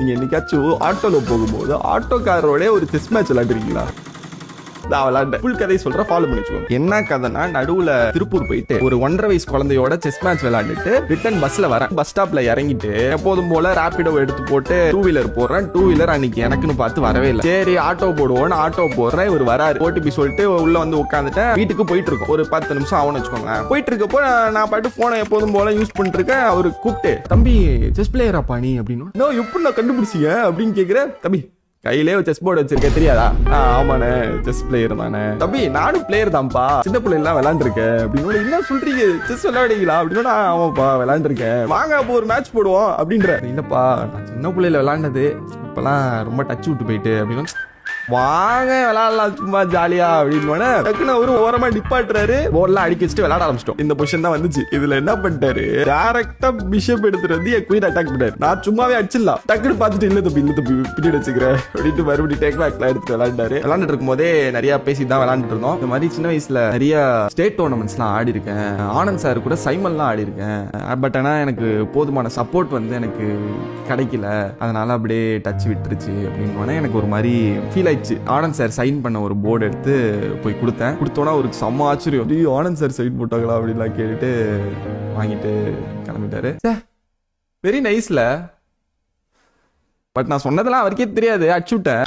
நீங்க என்னைக்காச்சும் ஆட்டோல போகும்போது ஆட்டோக்காரோட ஒரு செஸ் மேட்ச் விளையாண்டுருக்கீங்களா? நான் விளையாண்டேன். ஃபுல் கதையை சொல்ற, ஃபாலோ பண்ணிச்சுக்கோங்க. என்ன கதைனா, நடுவுல திருப்பூர் போயிட்டு ஒரு 1.5 வயசு குழந்தையோட செஸ் மேட்ச் விளையாண்டுட்டு ரிட்டர்ன் பஸ்ல வரேன். பஸ் ஸ்டாப்ல இறங்கிட்டு எப்போதும் போல ரேபிடோ எடுத்து போட்டு 2 வீலர் போடுறேன். 2 வீலர் அன்னைக்கு எனக்குன்னு பார்த்து வரவே இல்லை. சரி ஆட்டோ போடுவோன்னு ஆட்டோ போடுறேன். இவர் வராரு. ஓடிபி சொல்லிட்டு உள்ள வந்து உட்காந்துட்டேன். வீட்டுக்கு போயிட்டு இருக்கோம். ஒரு 10 நிமிஷம் ஆகும்னு வச்சுக்கோங்க. போயிட்டு இருக்கப்போ நான் பாட்டு போனை எப்போதும் போல யூஸ் பண்ணிட்டு இருக்கேன். அவரு கூப்பிட்டு, தம்பி செஸ் பிளேயரா பாணி அப்படின்னு. எப்படி நான் கண்டுபிடிச்சிங்க அப்படின்னு கேட்கிறேன். தம்பி கையிலே செஸ் போர்டு வச்சிருக்க தெரியாதா? ஆமாண்ணே, செஸ் பிளேயர் தானே. தம்பி நானும் பிளேயர் தான்ப்பா, சின்ன பிள்ளை எல்லாம் விளையாண்டுருக்கேன் அப்படின்னு. என்ன சொல்றீங்க, செஸ் விளையாடுங்களா அப்படின்னு. ஆமாப்பா விளையாண்டுருக்கேன், வாங்க அப்போ ஒரு மேட்ச் போடுவோம் அப்படின்ற. இல்லப்பா நான் சின்ன பிள்ளையில விளையாண்டது, இப்பெல்லாம் ரொம்ப டச் விட்டு போயிட்டு அப்படின்னு. வாங்க விளையாடலாம் சும்மா ஜாலியா அப்படின்னு டக்குன்னு அவரு ஓரமா நிப்பாட்டுறாரு. போர்ட்லாம் அடிக்க வச்சுட்டு விளையாட ஆரம்பிச்சிட்டோம். இந்த பொசிஷன் தான் வந்துச்சு. இதுல என்ன பண்ணிட்டாரு, டைரக்டா பிஷப் எடுத்துட்டு வந்து என் குயின் அட்டாக் பண்ணாரு. நான் சும்மாவே அடிச்சிடலாம், டக்குன்னு பார்த்துட்டு இல்ல தம்பி பின்னாடி வச்சுக்கிறேன் அப்படின்ட்டு மறுபடியும் டேக் பேக்லாம் எடுத்து விளையாண்டாரு. விளையாண்டுட்டு இருக்கும் போதே நிறைய பேசி தான் விளையாண்டுட்டு இருந்தோம். இந்த மாதிரி சின்ன வயசுல நிறைய ஸ்டேட் டோர்னமெண்ட்ஸ் எல்லாம் ஆடி இருக்கேன். ஆனந்த் சார் கூட சைமன்லாம் ஆடி இருக்கேன். பட் ஆனா எனக்கு போதுமான சப்போர்ட் வந்து எனக்கு கிடைக்கல. அதனால அப்படியே டச் விட்டுருச்சு அப்படின்னு எனக்கு ஒரு மாதிரி ஃபீல் ஆயிடுச்சு. ஆனந்த் சார் சைன் பண்ண ஒரு போர்டு எடுத்து போய் கொடுத்தோன்னா ஒரு செம்ம ஆச்சரியம். ஆனந்த் சார் சைன் போட்டாங்களா அப்படின்லாம் கேட்டுட்டு வாங்கிட்டு கிளம்பிட்டாரு. வெரி நைஸ்ல. பட் நான் சொன்னதெல்லாம் அவருக்கே தெரியாது, அடிச்சு விட்டேன்.